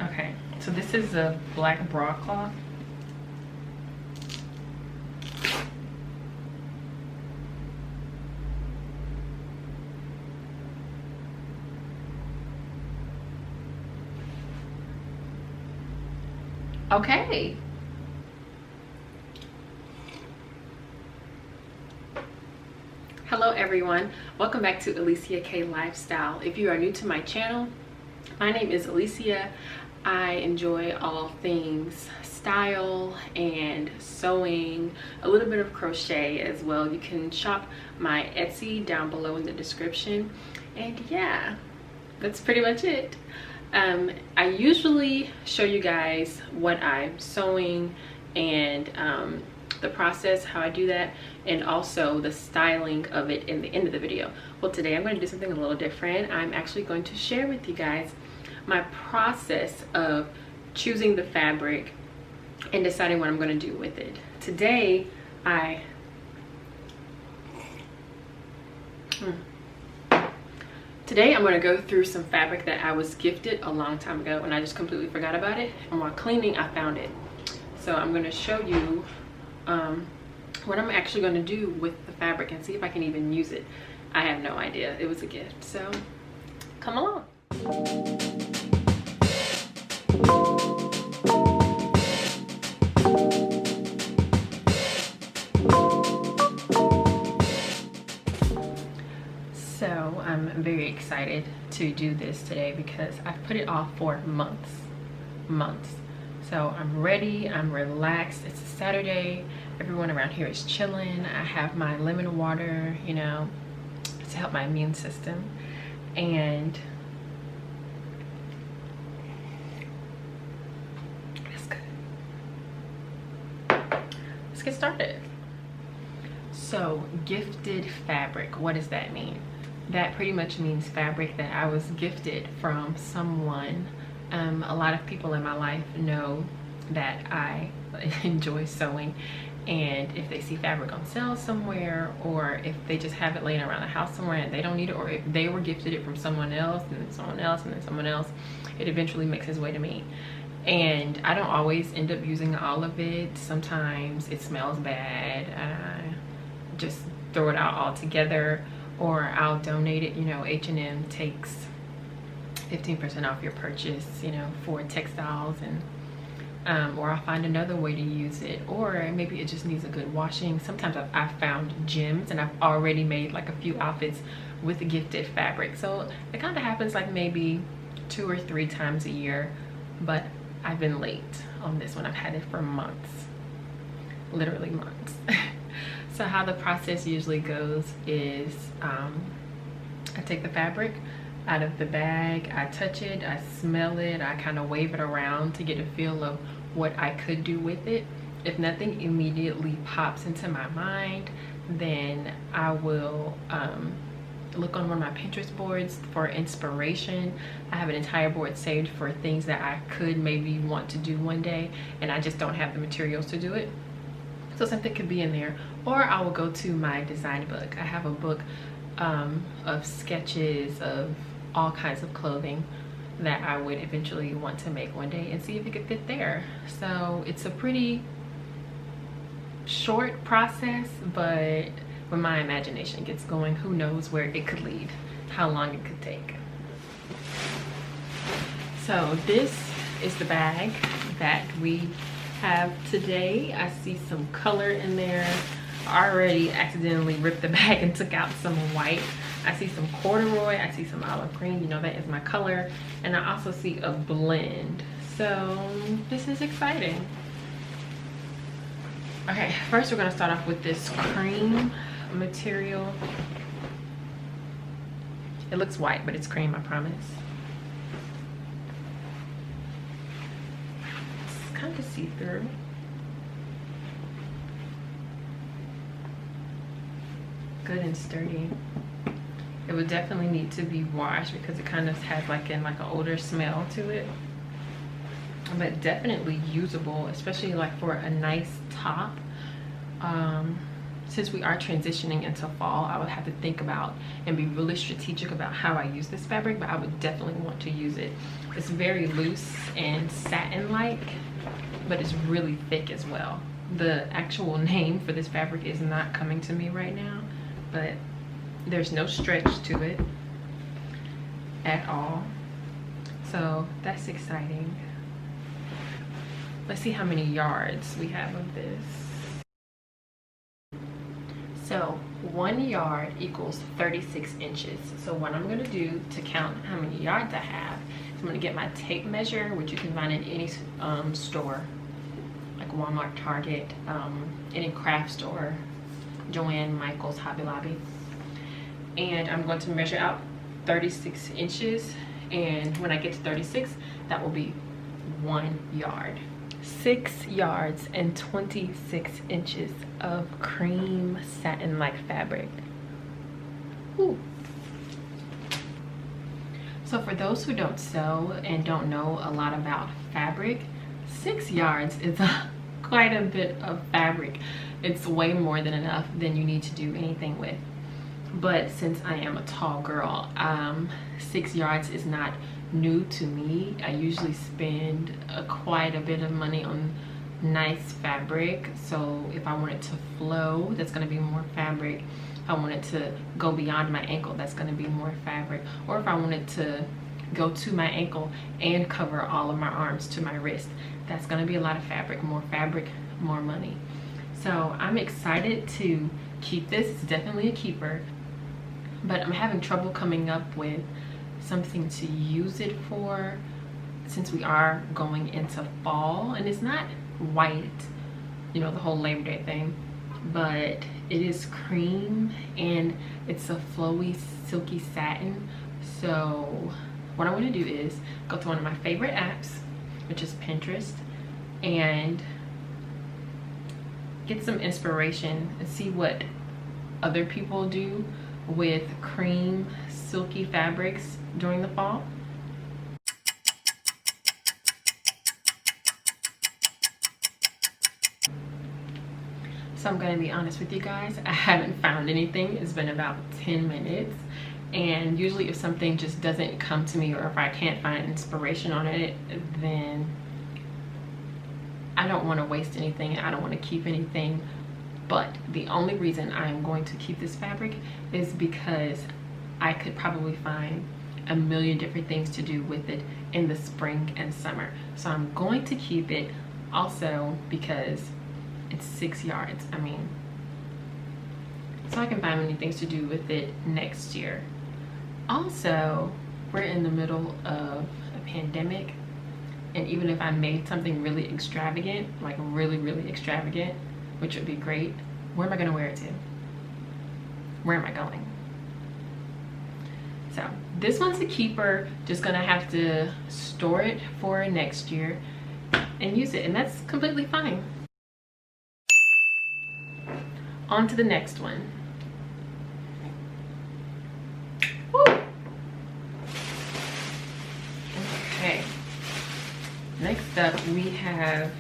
Okay, so this is a black broadcloth. Okay. Hello everyone, welcome back to Allyssa K Lifestyle. If you are new to my channel, my name is Allyssa. I enjoy all things style and sewing, a little bit of crochet as well. You can shop my Etsy down below in the description. And yeah, that's pretty much it. I usually show you guys what I'm sewing and the process, how I do that, and also the styling of it in the end of the video. Well, today I'm going to do something a little different. I'm actually going to share with you guys my process of choosing the fabric and deciding what I'm going to do with it. Today I'm going to go through some fabric that I was gifted a long time ago and I just completely forgot about it, and while cleaning I found it. So I'm going to show you what I'm actually going to do with the fabric and see if I can even use it. I have no idea. It was a gift, so come along. So I'm very excited to do this today because I've put it off for months. So I'm ready, I'm relaxed. It's a Saturday, everyone around here is chilling. I have my lemon water, you know, to help my immune system. And that's good. Let's get started. So gifted fabric, what does that mean? That pretty much means fabric that I was gifted from someone. A lot of people in my life know that I enjoy sewing, and if they see fabric on sale somewhere, or if they just have it laying around the house somewhere and they don't need it, or if they were gifted it from someone else and then someone else and then someone else, it eventually makes its way to me. And I don't always end up using all of it. Sometimes it smells bad, I just throw it out altogether, or I'll donate it. You know, H&M takes 15% off your purchase, you know, for textiles, and or I'll find another way to use it, or maybe it just needs a good washing. Sometimes I've found gems and I've already made like a few outfits with the gifted fabric. So it kind of happens like maybe 2 or 3 times a year, but I've been late on this one. I've had it for months, literally months. So how the process usually goes is I take the fabric out of the bag, I touch it, I smell it, I kind of wave it around to get a feel of what I could do with it. If nothing immediately pops into my mind, then I will look on one of my Pinterest boards for inspiration. I have an entire board saved for things that I could maybe want to do one day and I just don't have the materials to do it. So something could be in there, or I will go to my design book. I have a book of sketches of all kinds of clothing that I would eventually want to make one day and see if it could fit there. So it's a pretty short process, but when my imagination gets going, who knows where it could lead, how long it could take. So this is the bag that we have today. I see some color in there. I already accidentally ripped the bag and took out some white. I see some corduroy, I see some olive green, you know, that is my color, and I also see a blend. So this is exciting. Okay, first we're gonna start off with this cream material. It looks white, but it's cream, I promise. It's kind of see-through. Good and sturdy. It would definitely need to be washed because it kind of has like an older smell to it, but definitely usable, especially like for a nice top. Since we are transitioning into fall, I would have to think about and be really strategic about how I use this fabric, but I would definitely want to use it It's very loose and satin-like, but it's really thick as well. The actual name for this fabric is not coming to me right now, but there's no stretch to it at all. So that's exciting. Let's see how many yards we have of this. So 1 yard equals 36 inches. So what I'm gonna do to count how many yards I have is I'm gonna get my tape measure, which you can find in any store, like Walmart, Target, any craft store, Joann, Michael's, Hobby Lobby. And I'm going to measure out 36 inches. And when I get to 36, that will be 1 yard. 6 yards and 26 inches of cream satin-like fabric. Ooh. So for those who don't sew and don't know a lot about fabric, 6 yards is quite a bit of fabric. It's way more than enough than you need to do anything with. But since I am a tall girl, 6 yards is not new to me. I usually spend quite a bit of money on nice fabric. So if I want it to flow, that's going to be more fabric. If I want it to go beyond my ankle, that's going to be more fabric. Or if I want it to go to my ankle and cover all of my arms to my wrist, that's going to be a lot of fabric. More fabric, more money. So I'm excited to keep this. It's definitely a keeper, but I'm having trouble coming up with something to use it for, since we are going into fall. And it's not white, you know, the whole Labor Day thing, but it is cream and it's a flowy, silky satin. So what I want to do is go to one of my favorite apps, which is Pinterest, and get some inspiration and see what other people do with cream silky fabrics during the fall. So I'm going to be honest with you guys, I haven't found anything. It's been about 10 minutes, and usually if something just doesn't come to me, or if I can't find inspiration on it, then I don't want to waste anything. I don't want to keep anything. But the only reason I'm going to keep this fabric is because I could probably find a million different things to do with it in the spring and summer. So I'm going to keep it, also because it's 6 yards. I mean, so I can find many things to do with it next year. Also, we're in the middle of a pandemic, and even if I made something really extravagant, like really extravagant, which would be great, where am I gonna wear it to? Where am I going? So this one's a keeper. Just gonna have to store it for next year and use it, and that's completely fine. On to the next one. Woo! Okay. Next up we have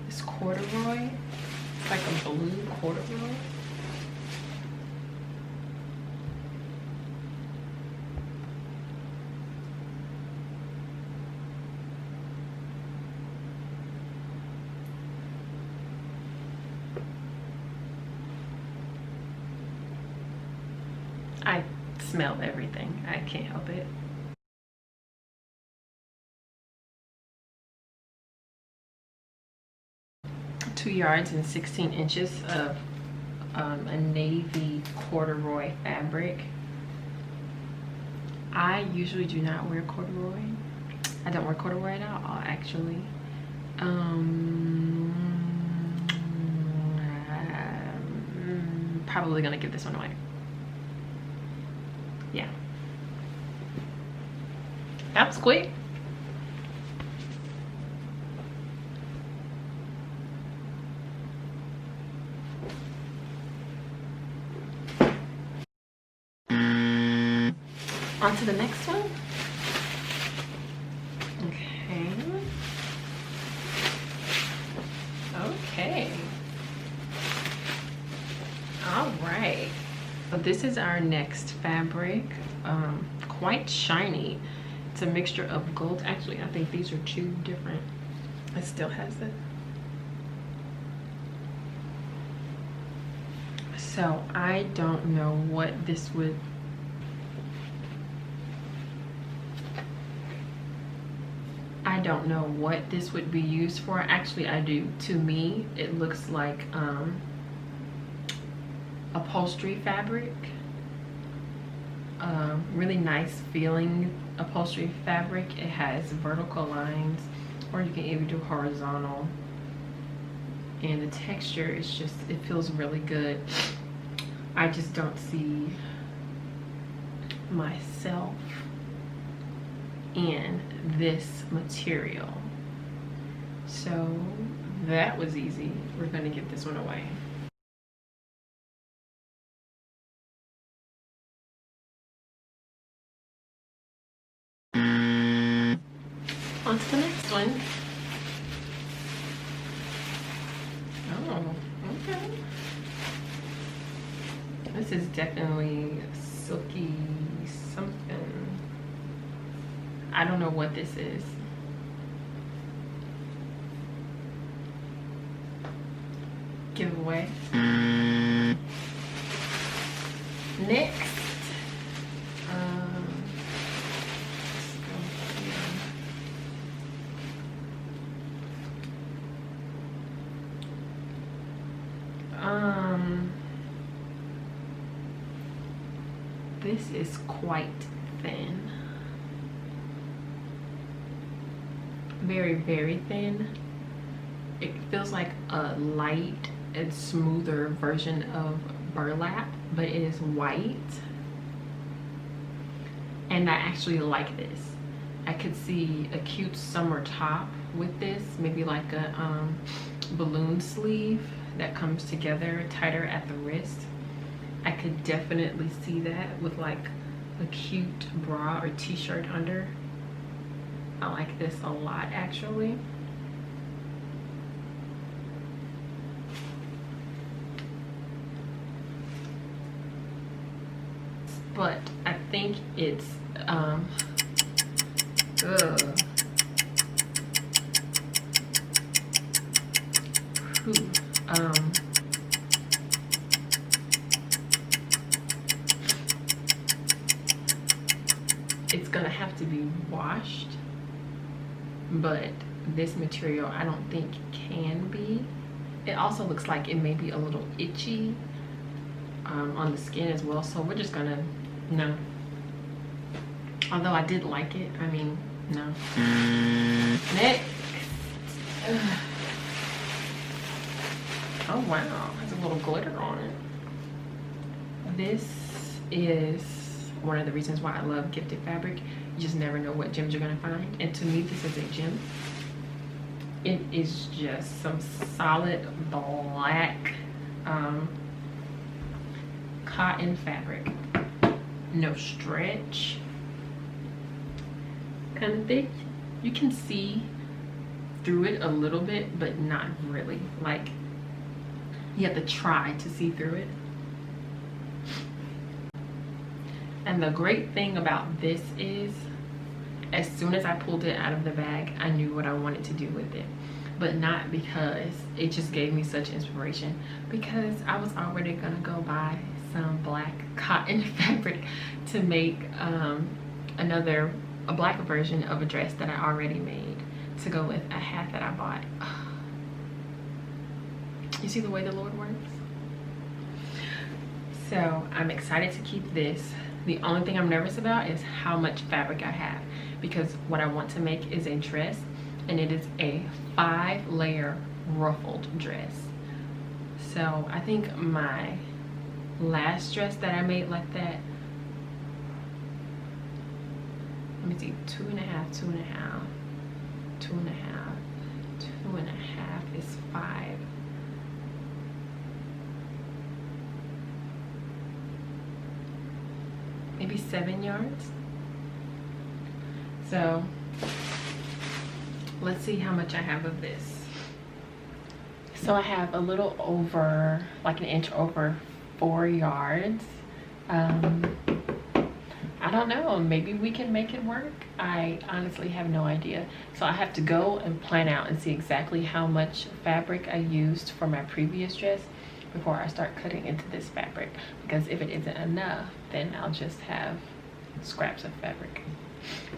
this corduroy. It's like a blue corduroy. I smell everything. I can't help it. Two yards and 16 inches of a navy corduroy fabric. I usually do not wear corduroy. I don't wear corduroy at all, actually. I'm probably gonna give this one away. Yeah, that was quick. On to the next one. Okay. All right. So this is our next fabric. Quite shiny. It's It's a mixture of gold. Actually, I think these are two different. It still has it. So I don't know what this would. I don't know what this would be used for. Actually, I do. To me, it looks like upholstery fabric. Really nice feeling upholstery fabric. It has vertical lines, or you can even do horizontal. And the texture is just, it feels really good. I just don't see myself in this material. So that was easy. We're gonna get this one away. On to the next one. Oh, okay. This is definitely silky something. I don't know what this is. Giveaway. Next. This is quite thin. Very, very thin. It feels like a light and smoother version of burlap, but it is white. And I actually like this. I could see a cute summer top with this, maybe like a balloon sleeve that comes together tighter at the wrist. I could definitely see that with like a cute bra or t-shirt under. I like this a lot actually. But I think it's it's gonna have to be washed, but this material I don't think can be. It also looks like it may be a little itchy on the skin as well, so we're just gonna no. Although I did like it, I mean, no. Next. Oh wow, has a little glitter on it. This is one of the reasons why I love gifted fabric. You just never know what gems you're gonna find, and to me this is a gem. It is just some solid black cotton fabric, no stretch, kind of thick. You can see through it a little bit, but not really. Like, you have to try to see through it. And the great thing about this is, as soon as I pulled it out of the bag, I knew what I wanted to do with it. But not because it just gave me such inspiration, because I was already gonna go buy some black cotton fabric to make a black version of a dress that I already made to go with a hat that I bought. You see the way the Lord works? So I'm excited to keep this. The only thing I'm nervous about is how much fabric I have, because what I want to make is a dress, and it is a 5-layer ruffled dress. So I think my last dress that I made like that, let me see, 2.5, 2.5, 2.5, 2.5 is 5. Maybe 7 yards. So let's see how much I have of this. So I have a little over, like an inch over 4 yards. I I don't know, maybe we can make it work. I honestly have no idea. So I have to go and plan out and see exactly how much fabric I used for my previous dress before I start cutting into this fabric, because if it isn't enough, then I'll just have scraps of fabric.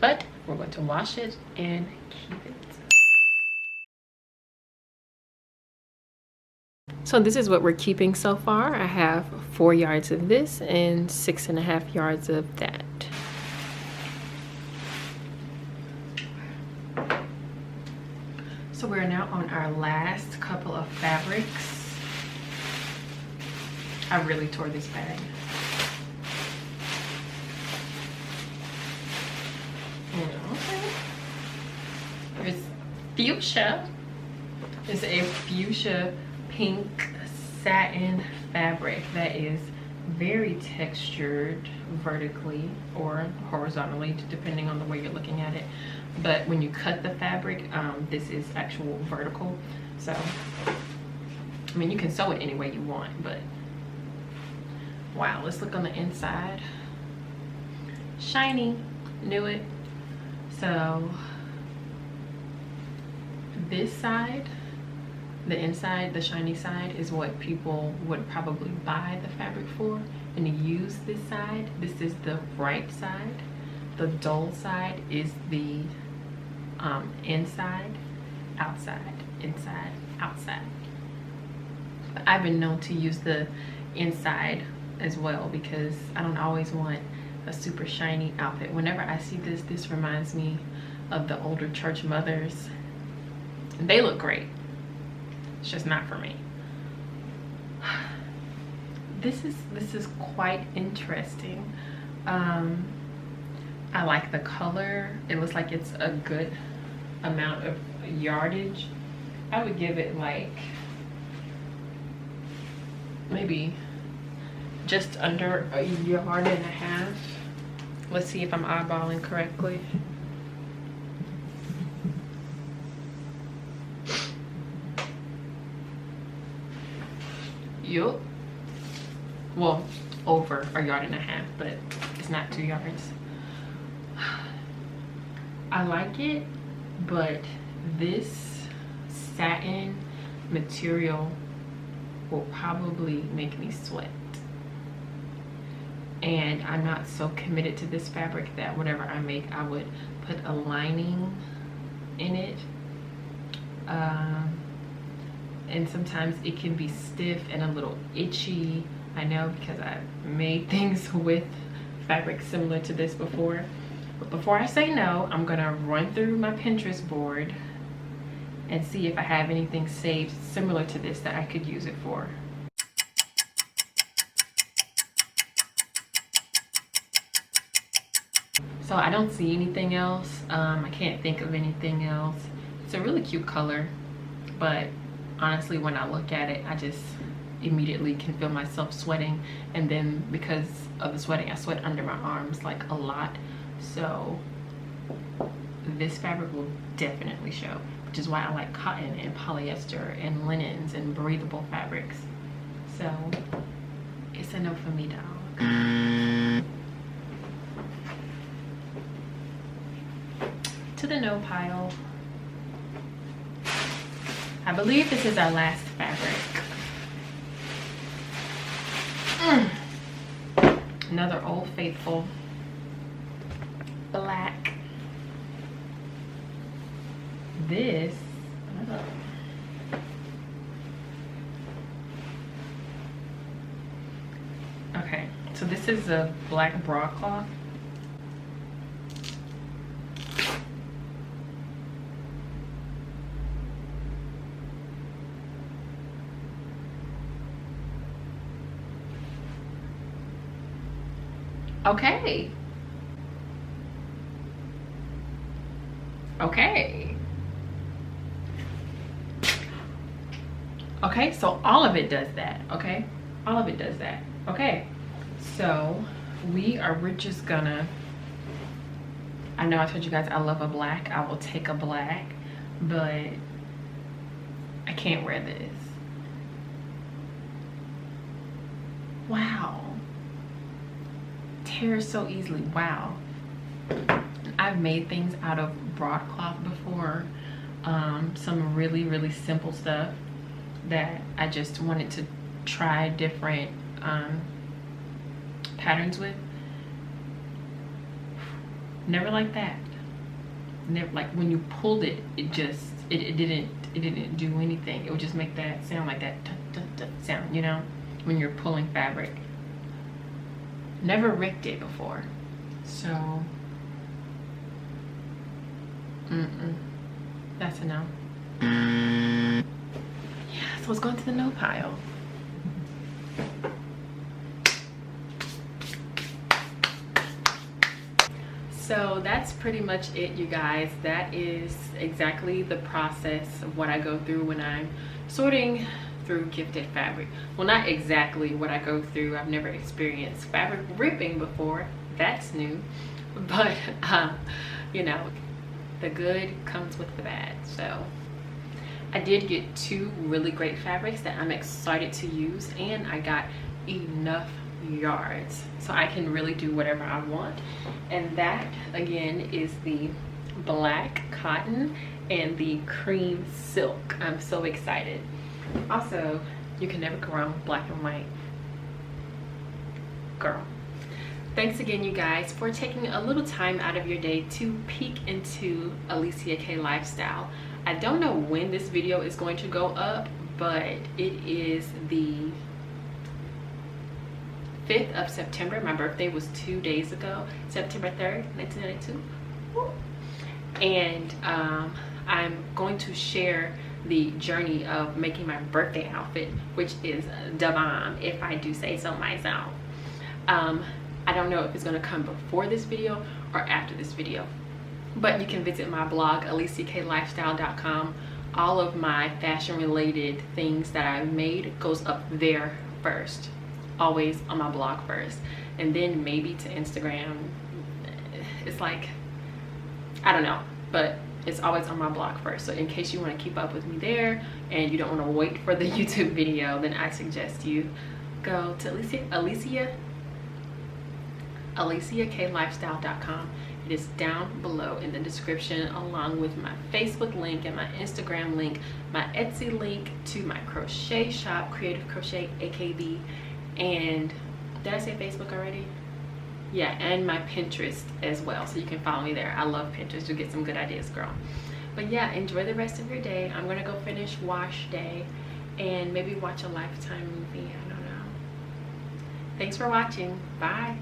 But we're going to wash it and keep it. So this is what we're keeping so far. I have 4 yards of this and 6.5 yards of that. So we're now on our last couple of fabrics. I really tore this bag. Okay. There's fuchsia. It's a fuchsia pink satin fabric that is very textured vertically or horizontally, depending on the way you're looking at it. But when you cut the fabric, this is actual vertical. So, I mean, you can sew it any way you want, but wow, let's look on the inside. Shiny, knew it. So this side, the inside, the shiny side, is what people would probably buy the fabric for and use this side. This is the right side. The dull side is the inside, outside, inside, outside. But I've been known to use the inside as well because I don't always want a super shiny outfit. Whenever I see this, this reminds me of the older church mothers. They look great. It's just not for me. This is quite interesting. I like the color. It looks like it's a good amount of yardage. I would give it like maybe just under 1.5 yards. Let's see if I'm eyeballing correctly. Yup. Well, over 1.5 yards, but it's not 2 yards. I like it, but this satin material will probably make me sweat. And I'm not so committed to this fabric that whatever I make, I would put a lining in it. And sometimes it can be stiff and a little itchy. I know, because I've made things with fabric similar to this before. But before I say no, I'm gonna run through my Pinterest board and see if I have anything saved similar to this that I could use it for. So I don't see anything else. I can't think of anything else. It's a really cute color, but honestly, when I look at it, I just immediately can feel myself sweating. And then because of the sweating, I sweat under my arms like a lot. So this fabric will definitely show, which is why I like cotton and polyester and linens and breathable fabrics. So it's a no for me, dog. To the no pile. I believe this is our last fabric. Another Old Faithful black. This, okay, so this is a black broadcloth. Okay. Okay. Okay, so all of it does that, okay? All of it does that. Okay. So we're just gonna, I know I told you guys I love a black. I will take a black, but I can't wear this. Wow. tears so easily. Wow. I've made things out of broadcloth before, some really simple stuff that I just wanted to try different patterns with. Never like that. Never, like when you pulled it, it didn't do anything. It would just make that sound, like that sound, you know, when you're pulling fabric. Never ripped it before, so that's a no. Yeah, so let's go into the no pile. So that's pretty much it, you guys. That is exactly the process of what I go through when I'm sorting through gifted fabric. Well, not exactly what I go through. I've never experienced fabric ripping before. That's new. But you know, the good comes with the bad. So I did get 2 really great fabrics that I'm excited to use, and I got enough yards so I can really do whatever I want. And that again is the black cotton and the cream silk. I'm so excited. Also, you can never go wrong with black and white. Girl. Thanks again, you guys, for taking a little time out of your day to peek into Allyssa K lifestyle. I don't know when this video is going to go up, but it is the 5th of September. My birthday was 2 days ago, September 3rd, 1992. Woo. And I'm going to share the journey of making my birthday outfit, which is the bomb, if I do say so myself. I don't know if it's going to come before this video or after this video, but you can visit my blog, alyssaklifestyle.com. All of my fashion related things that I've made goes up there first, always on my blog first, and then maybe to Instagram. It's like, I don't know, but it's always on my blog first. So in case you want to keep up with me there and you don't want to wait for the YouTube video, then I suggest you go to alyssaklifestyle.com. It is down below in the description, along with my Facebook link and my Instagram link, my Etsy link to my crochet shop, Creative Crochet AKB, and did I say Facebook already? Yeah, and my Pinterest as well, so you can follow me there. I love Pinterest. You'll get some good ideas, girl. But yeah, enjoy the rest of your day. I'm gonna go finish wash day and maybe watch a Lifetime movie. I don't know. Thanks for watching. Bye.